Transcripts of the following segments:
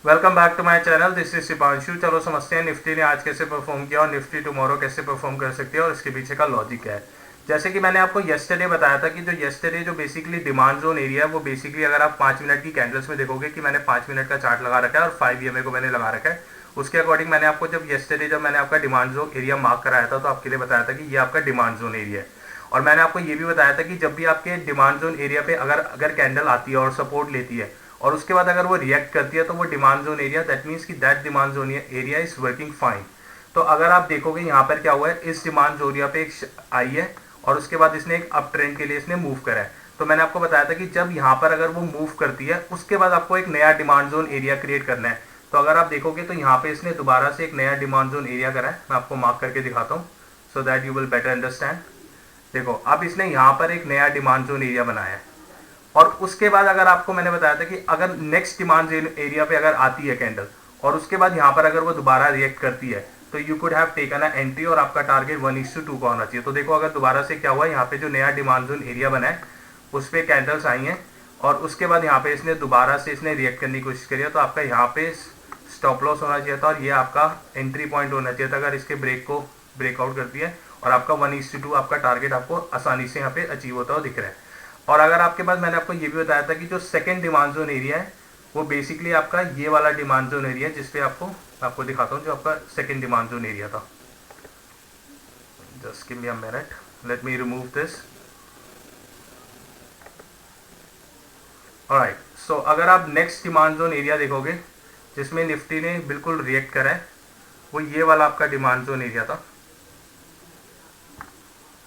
Welcome back to my channel, this is Shipanshu. चलो समझते हैं निफ्टी ने आज कैसे परफॉर्म किया और निफ्टी टुमारो कैसे परफॉर्म कर सकती है और इसके पीछे का लॉजिक क्या है। जैसे कि मैंने आपको येस्टरडे बताया था कि जो येस्टरडे जो बेसिकली डिमांड जोन एरिया है वो बेसिकली अगर आप 5 मिनट की कैंडल्स में देखोगे कि मैंने 5 मिनट का चार्ट लगा रखा है और 5 EMA को मैंने लगा रखा है। उसके अकॉर्डिंग मैंने आपको जब मैंने आपका डिमांड जोन एरिया मार्क कराया था तो आपके लिए बताया था कि ये आपका डिमांड जोन एरिया है। और मैंने आपको ये भी बताया था कि जब भी आपके डिमांड जोन एरिया पे अगर अगर कैंडल आती है और सपोर्ट लेती है और उसके बाद अगर वो रिएक्ट करती है तो वो demand zone area, that means कि that demand zone area is working fine. तो अगर आप देखोगे यहाँ पर क्या हुआ है, इस डिमांड जोन एरिया पे एक आई है और उसके बाद इसने एक अप ट्रेंड के लिए इसने मूव करा है। तो मैंने आपको बताया था कि जब यहाँ पर अगर वो मूव करती है उसके बाद आपको एक नया डिमांड जोन एरिया क्रिएट करना है। तो अगर आप देखोगे तो यहाँ पे इसने दोबारा से एक नया डिमांड जोन एरिया करा है। मैं आपको मार्क करके दिखाता हूँ so that you will better understand. देखो अब इसने यहाँ पर एक नया डिमांड जोन एरिया बनाया है और उसके बाद अगर आपको मैंने बताया था कि अगर नेक्स्ट डिमांड एरिया पे अगर आती है कैंडल और उसके बाद यहाँ पर अगर वो दोबारा रिएक्ट करती है तो you could have taken a entry और आपका टारगेट 1:2 का होना चाहिए। तो देखो अगर दोबारा से क्या हुआ, यहाँ पे जो नया डिमांड जोन एरिया बना है उस पर कैंडल्स आई हैं और उसके बाद यहाँ पे इसने दोबारा से इसने रिएक्ट करने की कोशिश करी है। तो आपका यहाँ पे स्टॉप लॉस होना चाहिए था और ये आपका एंट्री पॉइंट होना चाहिए था अगर इसके ब्रेकआउट करती है और आपका 1:2 आपका टारगेट आपको आसानी से यहाँ पे अचीव होता हुआ दिख रहा है। और अगर आपके पास, मैंने आपको ये भी बताया था कि जो सेकंड डिमांड जोन एरिया है वो बेसिकली आपका ये वाला डिमांड जोन एरिया है जिसपे आपको दिखाता हूँ जो आपका सेकंड डिमांड जोन एरिया था। Just give me a minute, let me remove this. Alright, so अगर आप नेक्स्ट डिमांड जोन एरिया देखोगे जिसमें निफ्टी ने बिल्कुल रिएक्ट करा है वो ये वाला आपका डिमांड जोन एरिया था,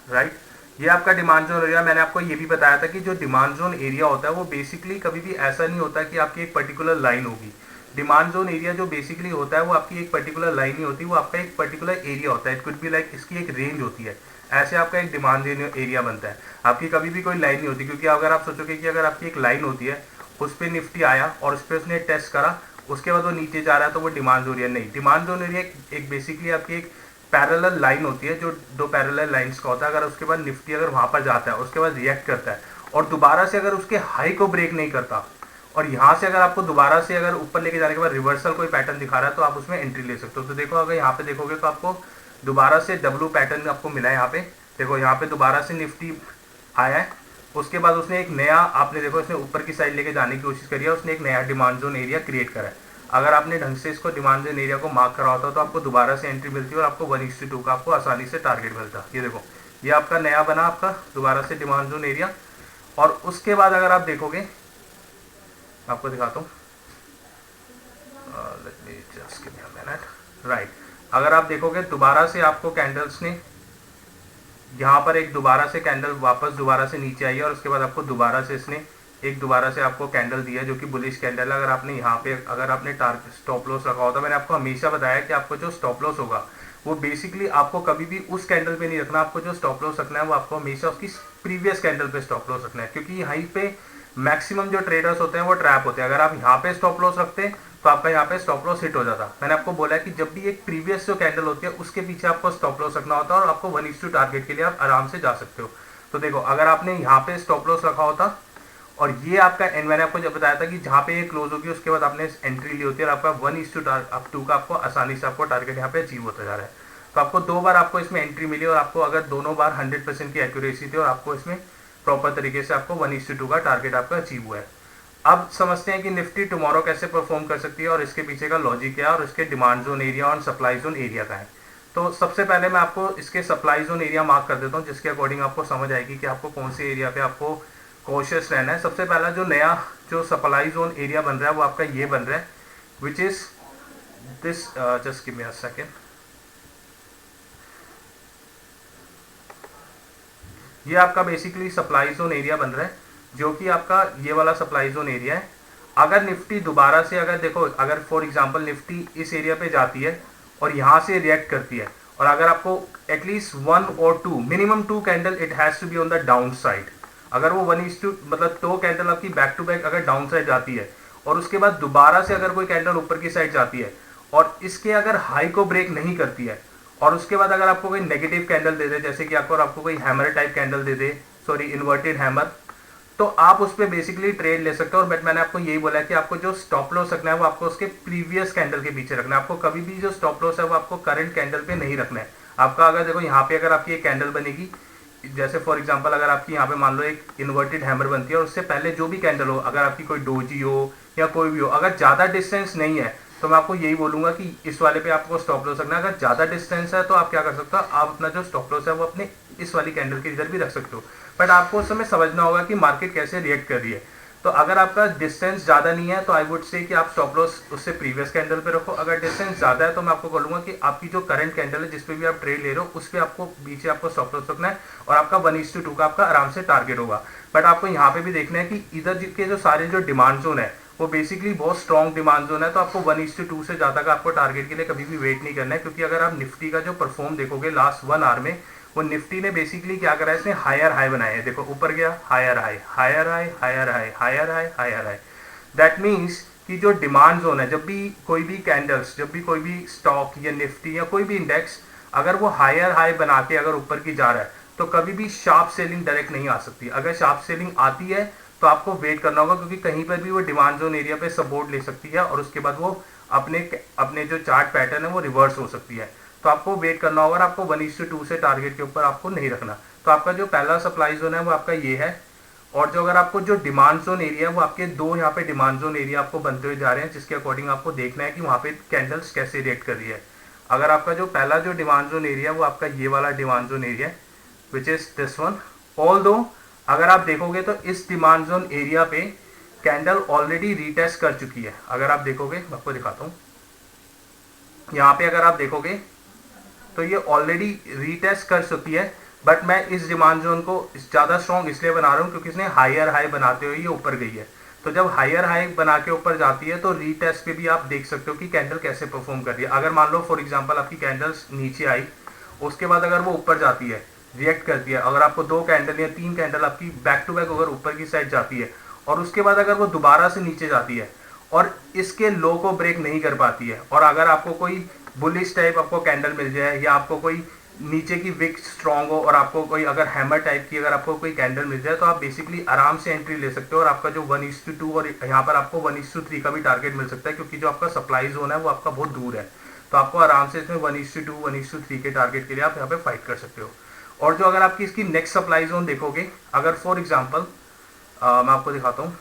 राइट। ये आपका डिमांड जोन एरिया। मैंने आपको ये भी बताया था कि जो डिमांड जोन एरिया होता है वो बेसिकली कभी भी ऐसा नहीं होता कि आपकी एक पर्टिकुलर लाइन होगी। डिमांड जोन एरिया जो बेसिकली होता है वो आपकी एक पर्टिकुलर लाइन नहीं होती, वो आपका एक पर्टिकुलर एरिया होता है। इट कुड बी लाइक इसकी एक रेंज होती है, ऐसे आपका एक डिमांड एरिया बनता है। आपकी कभी भी कोई लाइन नहीं होती, क्योंकि अगर आप सोचोगे कि अगर आपकी एक लाइन होती है उस पर निफ्टी आया और उस पर उसने टेस्ट करा उसके बाद वो नीचे जा रहा है तो वो डिमांड जोन एरिया नहीं। डिमांड जोन एरिया एक बेसिकली आपकी एक पैरेलल लाइन होती है, जो दो पैरेलल लाइंस का होता है। अगर उसके बाद निफ्टी अगर वहां पर जाता है उसके बाद रिएक्ट करता है और दोबारा से अगर उसके हाई को ब्रेक नहीं करता और यहाँ से अगर आपको दोबारा से अगर ऊपर लेके जाने के बाद रिवर्सल कोई पैटर्न दिखा रहा है तो आप उसमें एंट्री ले सकते हो। तो देखो अगर यहाँ पे देखोगे तो आपको दोबारा से डब्ल्यू पैटर्न आपको मिला है। यहाँ पे देखो, यहाँ पे दोबारा से निफ्टी आया है, उसके बाद उसने एक नया, आपने देखो इसने ऊपर की साइड लेके जाने की कोशिश करी है, उसने एक नया डिमांड जोन एरिया क्रिएट करा है। अगर आपने ढंग से इसको डिमांड जोन एरिया को मार्क करा होता तो आपको दोबारा से एंट्री मिलती है और आपको 1:2 का आपको आसानी से टारगेट मिलता। ये देखो, ये आपका नया बना आपका दोबारा से डिमांड जोन एरिया। और उसके बाद अगर आप देखोगे, आपको दिखाता हूँ, let me just give me a minute, right. अगर आप देखोगे दोबारा से आपको कैंडल्स ने यहाँ पर एक दोबारा से कैंडल वापस दोबारा से नीचे आई है और उसके बाद आपको दोबारा से इसने एक दोबारा से आपको कैंडल दिया जो कि बुलिश कैंडल है। अगर आपने यहाँ पे अगर आपने टारगेट स्टॉप लॉस रखा होता, मैंने आपको हमेशा बताया कि आपको जो स्टॉप लॉस होगा वो बेसिकली आपको कभी भी उस कैंडल पे नहीं रखना। आपको जो स्टॉप लॉस रखना है वो आपको हमेशा उसकी प्रीवियस कैंडल पे स्टॉप लॉस रखना है, क्योंकि यहीं पे मैक्सिमम जो ट्रेडर्स होते हैं वो ट्रैप होते हैं। अगर आप यहाँ पे स्टॉप लॉस रखते हैं तो आपका यहाँ पे स्टॉप लॉस हिट हो जाता। मैंने आपको बोला है कि जब भी एक प्रीवियस जो कैंडल होती है उसके पीछे आपको स्टॉप लॉस रखना होता है और आपको 1:2 टारगेट के लिए आप आराम से जा सकते हो। तो देखो अगर आपने यहाँ पे स्टॉप लॉस रखा होता और ये आपका एंड, मैंने आपको जब बताया था कि जहाँ पे ये क्लोज होगी उसके बाद आपने एंट्री ली होती है और आपका 1:2 का आपको आसानी से आपको टारगेट यहाँ पे अचीव होता जा रहा है। तो आपको 2 बार आपको इसमें एंट्री मिली और आपको अगर दोनों बार 100% की एक्यूरेसी थी और आपको इसमें प्रॉपर तरीके से आपको 1:2 का टारगेट आपका अचीव हुआ है। अब समझते हैं कि निफ्टी टुमारो कैसे परफॉर्म कर सकती है और इसके पीछे का लॉजिक क्या है और इसके डिमांड जोन एरिया और सप्लाई जोन एरिया का है। तो सबसे पहले मैं आपको इसके सप्लाई जोन एरिया मार्क कर देता हूँ जिसके अकॉर्डिंग आपको समझ आएगी कि आपको कौन से एरिया पे आपको कॉशियस रहना है। सबसे पहला जो नया जो सप्लाई जोन एरिया बन रहा है वो आपका ये बन रहा है, विच is this, just give me a second. ये आपका बेसिकली सप्लाई जोन एरिया बन रहा है जो कि आपका ये वाला सप्लाई जोन एरिया है। अगर निफ्टी दोबारा से, अगर देखो अगर फॉर एग्जांपल निफ्टी इस एरिया पे जाती है और यहाँ से रिएक्ट करती है और अगर आपको एटलीस्ट 1 और 2, minimum 2 candle it has to be on the down side. अगर वो 1:2 मतलब 2 कैंडल आपकी बैक टू बैक अगर डाउन साइड जाती है और उसके बाद दोबारा से अगर कोई कैंडल ऊपर की साइड जाती है और इसके अगर हाई को ब्रेक नहीं करती है और उसके बाद अगर आपको कोई नेगेटिव कैंडल दे दे, जैसे कि आपको कोई हैमर टाइप कैंडल दे दे, सॉरी इन्वर्टेड हैमर, तो आप उस पर बेसिकली ट्रेड ले सकते हो। और बट मैंने आपको यही बोला है कि आपको जो स्टॉप लॉस रखना है वो आपको उसके प्रीवियस कैंडल के पीछे रखना है। आपको कभी भी जो स्टॉप लॉस है वो आपको करंट कैंडल पे नहीं रखना है। आपका अगर देखो यहाँ पे अगर आपकी एक कैंडल बनेगी, जैसे फॉर एग्जांपल अगर आपकी यहाँ पे मान लो एक इन्वर्टेड हैमर बनती है और उससे पहले जो भी कैंडल हो, अगर आपकी कोई डोजी हो या कोई भी हो, अगर ज़्यादा डिस्टेंस नहीं है तो मैं आपको यही बोलूंगा कि इस वाले पे आपको स्टॉप लॉस रखना है। अगर ज़्यादा डिस्टेंस है तो आप क्या कर सकते हो, आप अपना जो स्टॉप लॉस है वो अपने इस वाली कैंडल के इधर भी रख सकते हो। बट आपको उस समय समझना होगा कि मार्केट कैसे रिएक्ट कर रही है। तो अगर आपका डिस्टेंस ज़्यादा नहीं है तो आई वुड से कि आप स्टॉप लॉस उससे प्रीवियस कैंडल पे रखो। अगर डिस्टेंस ज़्यादा है तो मैं आपको बोलूँगा कि आपकी जो करंट कैंडल है जिस पे भी आप ट्रेड ले रहे हो उस पर आपको पीछे आपको स्टॉप लॉस रखना है और आपका 1:2 का आपका आराम से टारगेट होगा। बट आपको यहाँ पे भी देखना है कि इधर के जो सारे जो डिमांड जोन है वो बेसिकली बहुत स्ट्रॉन्ग डिमांड जोन है। तो आपको 1:2 से ज़्यादा का आपको टारगेट के लिए कभी भी वेट नहीं करना है, क्योंकि अगर आप निफ्टी का जो परफॉर्म देखोगे लास्ट 1 आवर में, वो निफ्टी ने बेसिकली क्या करा है, इसने हायर हाई बनाए हैं। देखो ऊपर गया, higher high, higher high, higher high, higher high, higher high. That means कि जो डिमांड जोन है, जब भी कोई भी कैंडल्स, जब भी कोई भी स्टॉक या निफ्टी या कोई भी इंडेक्स अगर वो हायर हाई बना के अगर ऊपर की जा रहा है तो कभी भी शार्प सेलिंग डायरेक्ट नहीं आ सकती। अगर शार्प सेलिंग आती है तो आपको वेट करना होगा, क्योंकि कहीं पर भी वो डिमांड जोन एरिया पे सपोर्ट ले सकती है और उसके बाद वो अपने अपने जो चार्ट पैटर्न है वो रिवर्स हो सकती है। तो आपको वेट करना होगा और आपको 1:2 से टारगेट के ऊपर आपको नहीं रखना। तो आपका जो पहला सप्लाई जोन है वो आपका ये है। और जो अगर आपको जो डिमांड जोन एरिया है वो आपके दो यहाँ पे डिमांड जोन एरिया आपको बनते हुए जा रहे हैं, जिसके अकॉर्डिंग आपको देखना है कि वहाँ पे कैंडल्स कैसे रिएक्ट कर रही है। अगर आपका जो पहला जो डिमांड जोन एरिया है वो आपका ये वाला डिमांड जोन एरिया है, विच इज दिस वन। ऑल्दो अगर आप देखोगे तो इस डिमांड जोन एरिया पे कैंडल ऑलरेडी रीटेस्ट कर चुकी है। अगर आप देखोगे, मैं आपको दिखाता हूँ, यहाँ पे अगर आप देखोगे तो ये ऑलरेडी रीटेस्ट कर चुकी है। बट मैं इस डिमांड जोन को ज़्यादा स्ट्रॉन्ग इसलिए बना रहा हूँ क्योंकि इसने हायर हाई बनाते हुए ये ऊपर गई है। तो जब हायर हाई बना के ऊपर जाती है तो रीटेस्ट पे भी आप देख सकते हो कि कैंडल कैसे परफॉर्म कर रही है। अगर मान लो फॉर एग्जांपल आपकी कैंडल्स नीचे आई, उसके बाद अगर वो ऊपर जाती है, रिएक्ट करती है, अगर आपको 2 कैंडल या 3 कैंडल आपकी बैक टू बैक अगर ऊपर की साइड जाती है और उसके बाद अगर वो दोबारा से नीचे जाती है और इसके लो को ब्रेक नहीं कर पाती है, और अगर आपको कोई बुलिश टाइप आपको कैंडल मिल जाए या आपको कोई नीचे की विक स्ट्रांग हो और आपको कोई अगर हैमर टाइप की अगर आपको कोई कैंडल मिल जाए तो आप बेसिकली आराम से एंट्री ले सकते हो और आपका जो 1:2 और यहाँ पर आपको 1:3 का भी टारगेट मिल सकता है, क्योंकि जो आपका सप्लाई जोन है वो आपका बहुत दूर है। तो आपको आराम से इसमें 1:2 1:3 के टारगेट के लिए आप यहाँ पे फाइट कर सकते हो। और जो अगर आपकी इसकी नेक्स्ट सप्लाई जोन देखोगे, अगर फॉर एग्जाम्पल मैं आपको दिखाता हूँ,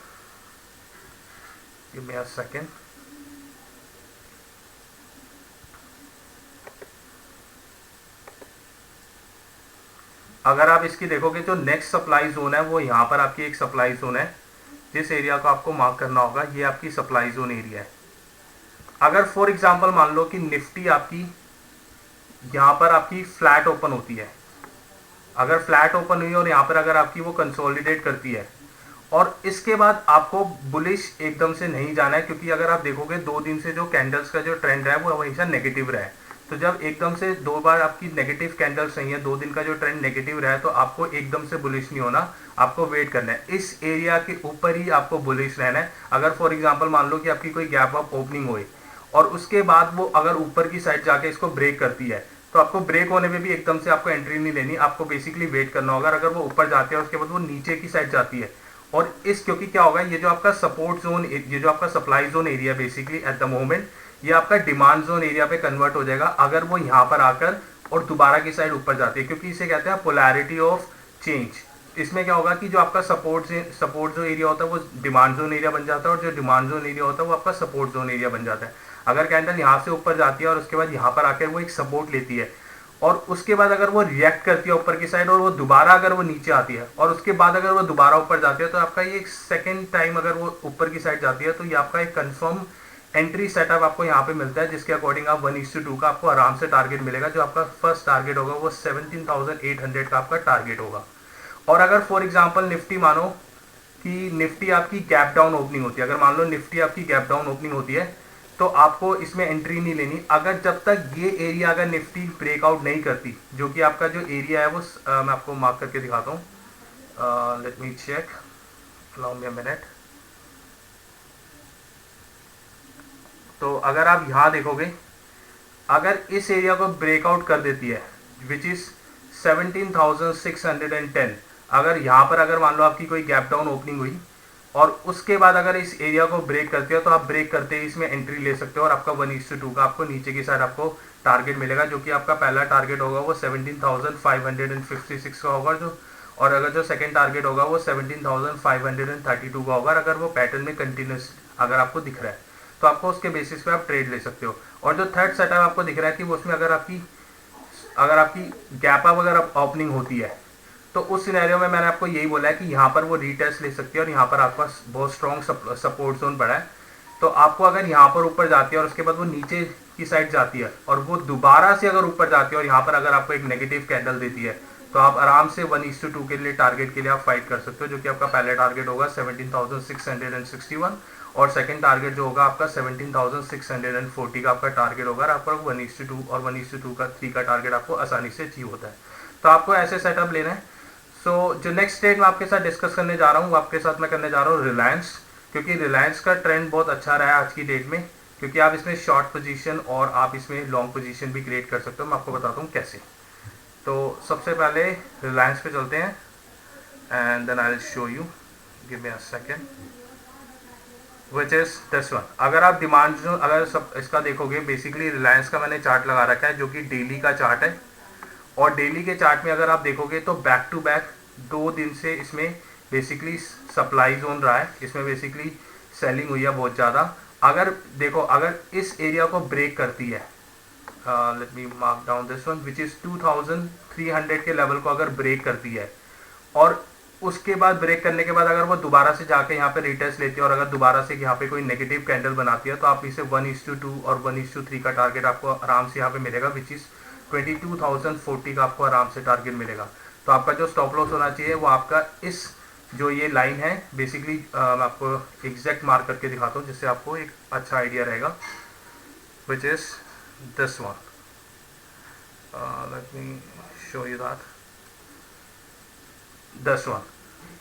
गिव मी अ सेकेंड। अगर आप इसकी देखोगे जो नेक्स्ट सप्लाई जोन है वो यहाँ पर आपकी एक सप्लाई जोन है, जिस एरिया को आपको मार्क करना होगा ये आपकी सप्लाई जोन एरिया है। अगर फॉर एग्जांपल मान लो कि निफ्टी आपकी यहाँ पर आपकी फ्लैट ओपन होती है, अगर फ्लैट ओपन हुई और यहाँ पर अगर आपकी वो कंसोलिडेट करती है और इसके बाद आपको बुलिश एकदम से नहीं जाना है, क्योंकि अगर आप देखोगे 2 दिन से जो कैंडल्स का जो ट्रेंड है वो हमेशा नेगेटिव रहा है। तो जब एकदम से 2 बार आपकी नेगेटिव कैंडल्स नहीं है, 2 दिन का जो ट्रेंड नेगेटिव रहा है, तो आपको एकदम से बुलिश नहीं होना, आपको वेट करना है। इस एरिया के ऊपर ही आपको बुलिश रहना है। अगर फॉर एग्जांपल मान लो कि आपकी कोई गैप अप ओपनिंग हुई और उसके बाद वो अगर ऊपर की साइड जाके इसको ब्रेक करती है, तो आपको ब्रेक होने में भी एकदम से आपको एंट्री नहीं लेनी, आपको बेसिकली वेट करना होगा। अगर वो ऊपर जाती है और उसके बाद वो नीचे की साइड जाती है और इस, क्योंकि क्या होगा, ये जो आपका सपोर्ट जोन, ये जो आपका supply zone area basically at the moment ये आपका डिमांड जोन एरिया पे कन्वर्ट हो जाएगा अगर वो यहाँ पर आकर और दोबारा की साइड ऊपर जाती है, क्योंकि इसे कहते हैं पोलैरिटी ऑफ चेंज। इसमें क्या होगा कि जो आपका सपोर्ट जो एरिया होता है वो डिमांड जोन एरिया बन जाता है और जो डिमांड जोन एरिया होता है वो आपका सपोर्ट जोन एरिया बन जाता है। अगर कैंडल यहाँ से ऊपर जाती है और उसके बाद यहाँ पर आकर वो एक सपोर्ट लेती है और उसके बाद अगर वो रिएक्ट करती है ऊपर की साइड और वो दोबारा अगर वो नीचे आती है और उसके बाद अगर वो दोबारा ऊपर जाती है, तो आपका ये एक सेकेंड टाइम अगर वो ऊपर की साइड जाती है तो ये आपका एक कंफर्म एंट्री सेटअप आपको यहाँ पे मिलता है, जिसके अकॉर्डिंग आप 1:2 का आपको आराम से टारगेट मिलेगा। जो आपका फर्स्ट टारगेट होगा वो 17,800 का आपका टारगेट होगा। और अगर फॉर एग्जांपल निफ्टी मानो कि निफ्टी आपकी गैप डाउन ओपनिंग होती है, अगर मान लो निफ्टी आपकी गैप डाउन ओपनिंग होती है तो आपको इसमें एंट्री नहीं लेनी। अगर जब तक ये एरिया अगर निफ्टी ब्रेकआउट नहीं करती, जो कि आपका जो एरिया है वो मैं आपको मार्क करके दिखाता हूँ, let me check, allow me a minute. तो अगर आप यहाँ देखोगे, अगर इस एरिया को ब्रेकआउट कर देती है विच इज 17,610, अगर यहाँ पर अगर मान लो आपकी कोई गैप डाउन ओपनिंग हुई और उसके बाद अगर इस एरिया को ब्रेक करते हो तो आप ब्रेक करते ही इसमें एंट्री ले सकते हो और आपका 1:2 का आपको नीचे की साइड आपको टारगेट मिलेगा, जो कि आपका पहला टारगेट होगा वो 17,556 का होगा जो, और अगर जो सेकंड टारगेट होगा वो 17,532 का होगा अगर वो पैटर्न में कंटिन्यूस अगर आपको दिख रहा है तो आपको उसके बेसिस पे आप ट्रेड ले सकते हो। और जो थर्ड सेटअप आपको दिख रहा है कि वो उसमें अगर आपकी गैप अप अगर ओपनिंग होती है तो उस सिनेरियो में मैंने आपको यही बोला है कि यहाँ पर वो रीटेस्ट ले सकती है और यहाँ पर आपका बहुत स्ट्रॉन्ग सपोर्ट जोन पड़ा है। तो आपको अगर यहाँ पर ऊपर जाती है और उसके बाद वो नीचे की साइड जाती है और वो दोबारा से अगर ऊपर जाती है और यहाँ पर अगर आपको एक नेगेटिव कैंडल देती है तो आप आराम से 1:2 के लिए टारगेट के लिए आप फाइट कर सकते हो, जो कि आपका पहला टारगेट होगा 17,661 और सेकंड टारगेट जो होगा आपका 17,640 का आपका टारगेट होगा। आपका 1:2 और 1:2 का 3 का टारगेट आपको आसानी से अचीव होता है। तो आपको ऐसे सेटअप लेना है। सो जो नेक्स्ट ट्रेड मैं आपके साथ डिस्कस करने जा रहा हूँ, आपके साथ मैं करने जा रहा हूँ रिलायंस, क्योंकि रिलायंस का ट्रेंड बहुत अच्छा रहा है आज की डेट में, क्योंकि आप इसमें शॉर्ट पोजीशन और आप इसमें लॉन्ग पोजीशन भी क्रिएट कर सकते हो। मैं आपको बताता हूँ कैसे। तो सबसे पहले रिलायंस पे चलते हैं and then I will show you, give me a second, which is this one. अगर आप डिमांड जो अगर सब इसका देखोगे, बेसिकली रिलायंस का मैंने चार्ट लगा रखा है जो कि डेली का चार्ट है, और डेली के चार्ट में अगर आप देखोगे तो बैक टू बैक 2 दिन से इसमें बेसिकली सप्लाई जोन रहा है, इसमें बेसिकली सेलिंग हुई है बहुत ज़्यादा। अगर देखो अगर इस एरिया को ब्रेक करती है, let me mark down this one, which is 2300 के लेवल को अगर ब्रेक करती है और उसके बाद ब्रेक करने के बाद अगर वो दोबारा से जाके यहाँ पे रिटेस्ट लेती है और अगर दोबारा से यहाँ पे कोई नेगेटिव कैंडल बनाती है तो आप इसे 1:2 और 1:3 का टारगेट आपको आराम से यहाँ पे मिलेगा, विच इज़ 22,040 का आपको आराम से टारगेट मिलेगा। तो आपका जो स्टॉप लॉस होना चाहिए वो आपका इस जो ये लाइन है, बेसिकली मैं आपको एग्जैक्ट मार्क करके दिखाता हूँ जिससे आपको एक अच्छा आइडिया रहेगा, which is this one. Let me show you that, this one.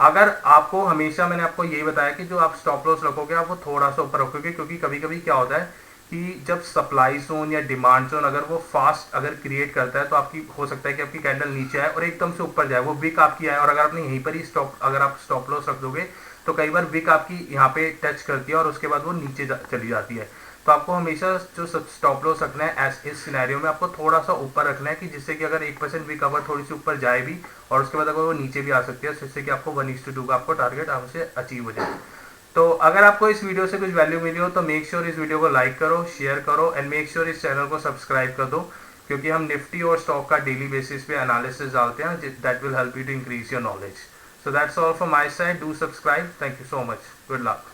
अगर आपको हमेशा मैंने आपको यही बताया कि जो आप स्टॉप लॉस रखोगे आप वो थोड़ा सा ऊपर रखोगे, क्योंकि कभी कभी क्या होता है कि जब सप्लाई जोन या डिमांड जोन अगर वो फास्ट अगर क्रिएट करता है तो आपकी हो सकता है कि आपकी कैंडल नीचे आए और एकदम से ऊपर जाए, वो विक आपकी आए, और अगर आपने यहीं पर ही अगर आप स्टॉप लॉस रख दोगे तो कई बार विक आपकी यहाँ पे टच करती है और उसके बाद वो नीचे चली जाती है। तो आपको हमेशा जो स्टॉप लॉस रखना है इस सिनेरियो में आपको थोड़ा सा ऊपर रखना है, कि जिससे कि अगर 1% भी कवर थोड़ी सी ऊपर जाए भी और उसके बाद अगर वो नीचे भी आ सकती है, जिससे कि आपको 1:2 का आपको टारगेट आपसे अचीव हो जाए। तो अगर आपको इस वीडियो से कुछ वैल्यू मिली हो तो मेक श्योर इस वीडियो को लाइक करो, शेयर करो एंड मेक श्योर इस चैनल को सब्सक्राइब कर दो, क्योंकि हम निफ्टी और स्टॉक का डेली बेसिस पे एनालिसिस डालते हैं that will help you to increase your knowledge. So that's all from my side, do subscribe, thank you so much, good luck.